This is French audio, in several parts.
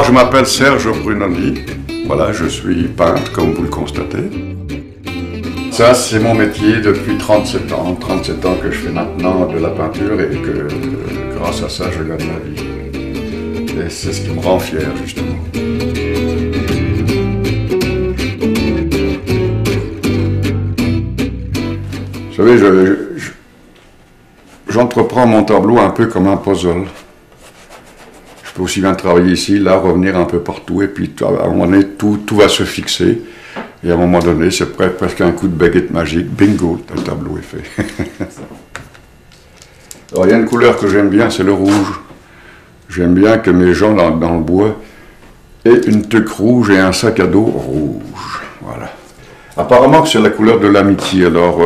Alors, je m'appelle Serge Brunoni. Voilà, je suis peintre, comme vous le constatez. Ça, c'est mon métier depuis 37 ans. 37 ans que je fais maintenant de la peinture et que, grâce à ça, je gagne ma vie. Et c'est ce qui me rend fier, justement. Vous savez, j'entreprends mon tableau un peu comme un puzzle. Je peux aussi bien travailler ici, là, revenir un peu partout, et puis à un moment donné, tout va se fixer. Et à un moment donné, c'est presque un coup de baguette magique. Bingo, le tableau est fait. Alors, il y a une couleur que j'aime bien, c'est le rouge. J'aime bien que mes gens dans le bois aient une tuque rouge et un sac à dos rouge. Voilà. Apparemment que c'est la couleur de l'amitié. Alors,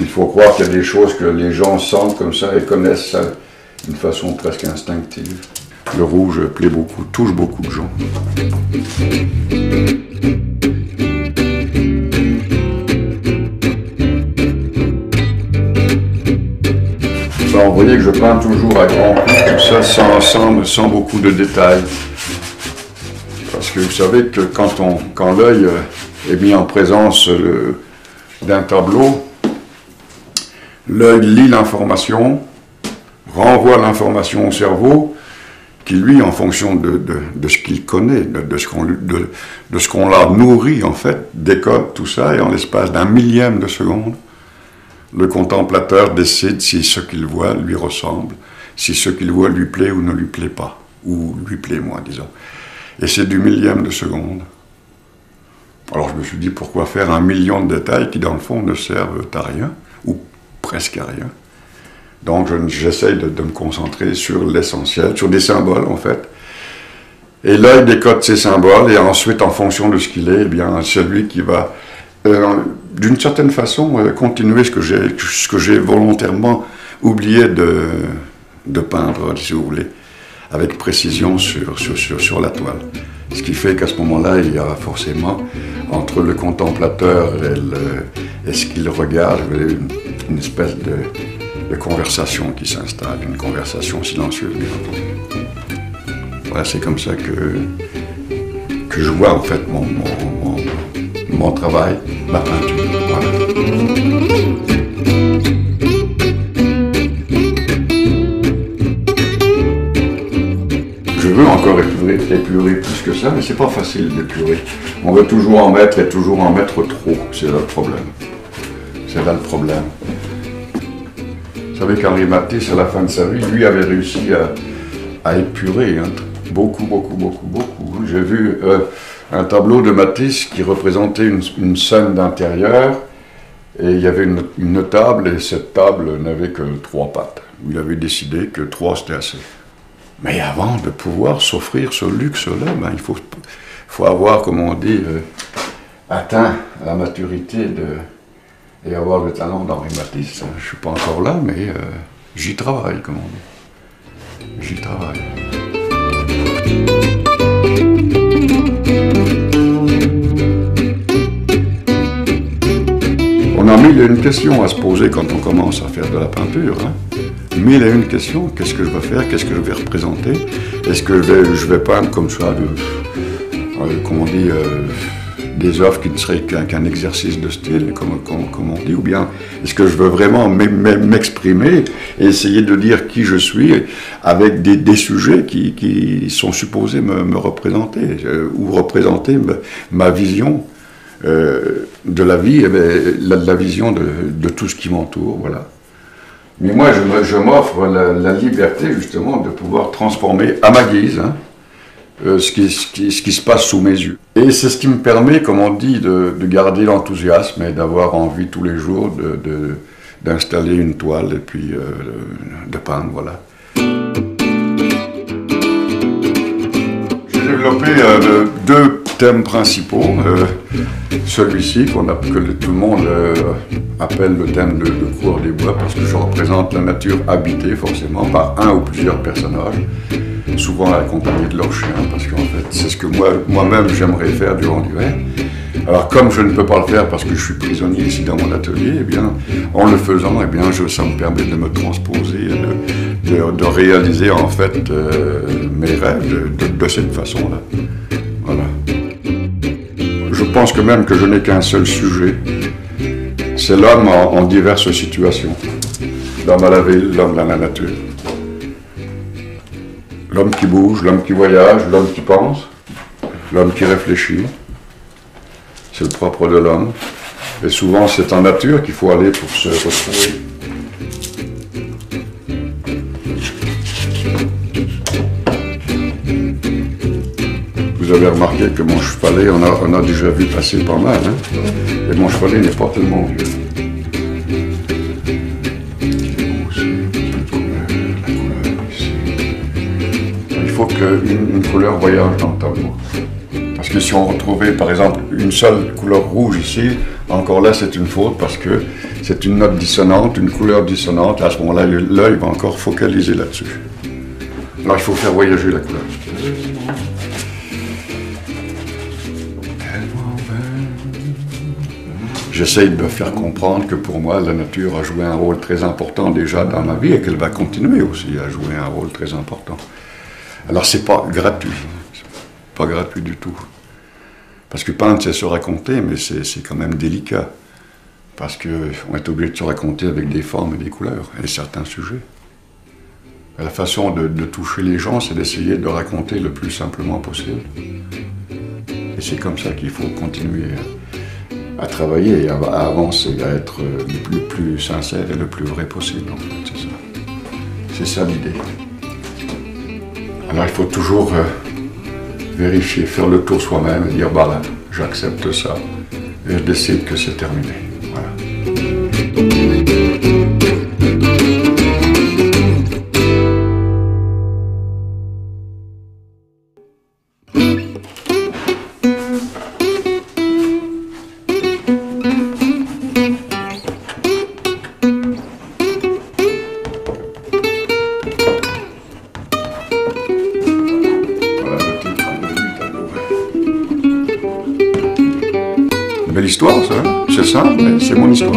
il faut croire qu'il y a des choses que les gens sentent comme ça et connaissent ça d'une façon presque instinctive. Le rouge plaît beaucoup, touche beaucoup de gens. Vous voyez que je peins toujours à grands coups, comme ça, sans beaucoup de détails. Parce que vous savez que quand l'œil est mis en présence d'un tableau, l'œil lit l'information, renvoie l'information au cerveau, qui lui, en fonction de ce qu'il connaît, de ce qu'on l'a nourri, en fait, décode tout ça, et en l'espace d'un millième de seconde, le contemplateur décide si ce qu'il voit lui ressemble, si ce qu'il voit lui plaît ou ne lui plaît pas, ou lui plaît moins, disons. Et c'est du millième de seconde. Alors je me suis dit, pourquoi faire 1 million de détails qui, dans le fond, ne servent à rien, ou presque à rien. Donc j'essaye de me concentrer sur l'essentiel, sur des symboles, en fait. Et l'œil décode ces symboles, et ensuite, en fonction de ce qu'il est, eh bien, celui qui va... d'une certaine façon, continuer ce que j'ai volontairement oublié de peindre, si vous voulez, avec précision sur la toile. Ce qui fait qu'à ce moment-là, il y a forcément, entre le contemplateur et ce qu'il regarde, une espèce de conversation qui s'installe, une conversation silencieuse, bien entendu. Voilà, c'est comme ça que je vois, en fait, mon travail, ma peinture. Voilà. Je veux encore épurer plus que ça, mais c'est pas facile d'épurer. On veut toujours en mettre et toujours en mettre trop, c'est là le problème. C'est là le problème. Vous savez qu'Henri Matisse, à la fin de sa vie, lui avait réussi à épurer, hein, beaucoup. J'ai vu un tableau de Matisse qui représentait une scène d'intérieur, et il y avait une table, et cette table n'avait que 3 pattes. Il avait décidé que 3 c'était assez. Mais avant de pouvoir s'offrir ce luxe-là, ben, il faut avoir, comme on dit, atteint la maturité et avoir le talent d'Henri Matisse. Je ne suis pas encore là, mais j'y travaille, comme on dit. J'y travaille. On a 1001 questions à se poser quand on commence à faire de la peinture. Hein. 1001 questions. Qu'est-ce que je vais faire? Qu'est-ce que je vais représenter? Est-ce que je vais peindre comme ça, comme on dit, des œuvres qui ne seraient qu'un exercice de style, comme on dit, ou bien est-ce que je veux vraiment m'exprimer et essayer de dire qui je suis avec des sujets qui sont supposés me représenter, ou représenter ma vision de la vie, et la vision de tout ce qui m'entoure, voilà. Mais moi, je m'offre la liberté, justement, de pouvoir transformer à ma guise, hein, ce qui se passe sous mes yeux. Et c'est ce qui me permet, comme on dit, de garder l'enthousiasme et d'avoir envie tous les jours d'installer une toile et puis de peindre, voilà. J'ai développé 2 thèmes principaux. Celui-ci, que tout le monde appelle le thème de Cours des Bois, parce que je représente la nature habitée, forcément, par un ou plusieurs personnages, souvent accompagnés de leurs chiens, parce qu'en fait, c'est ce que moi-même j'aimerais faire durant l'hiver. Alors, comme je ne peux pas le faire parce que je suis prisonnier ici dans mon atelier, eh bien, en le faisant, eh bien, ça me permet de me transposer, de réaliser en fait mes rêves de cette façon-là. Voilà. Je pense que même que je n'ai qu'un seul sujet, c'est l'homme en diverses situations. L'homme à la ville, l'homme dans la nature. L'homme qui bouge, l'homme qui voyage, l'homme qui pense, l'homme qui réfléchit. C'est le propre de l'homme. Et souvent c'est en nature qu'il faut aller pour se retrouver. Vous avez remarqué que mon chevalet, on a déjà vu passer pas mal, hein? Et mon chevalet n'est pas tellement vieux. Il faut qu'une couleur voyage dans le tableau. Parce que si on retrouvait par exemple une seule couleur rouge ici, encore là c'est une faute parce que c'est une note dissonante, une couleur dissonante, à ce moment-là l'œil va encore focaliser là-dessus. Alors il faut faire voyager la couleur. J'essaye de faire comprendre que pour moi, la nature a joué un rôle très important déjà dans ma vie et qu'elle va continuer aussi à jouer un rôle très important. Alors c'est pas gratuit, pas gratuit du tout. Parce que peindre, c'est se raconter, mais c'est quand même délicat. Parce qu'on est obligé de se raconter avec des formes et des couleurs et certains sujets. Et la façon de toucher les gens, c'est d'essayer de raconter le plus simplement possible. Et c'est comme ça qu'il faut continuer à travailler, et à avancer, à être le plus sincère et le plus vrai possible, en fait, c'est ça. C'est ça l'idée. Alors il faut toujours vérifier, faire le tour soi-même et dire, bah là, j'accepte ça, et je décide que c'est terminé. Voilà. Belle histoire, ça, c'est simple, mais c'est mon histoire.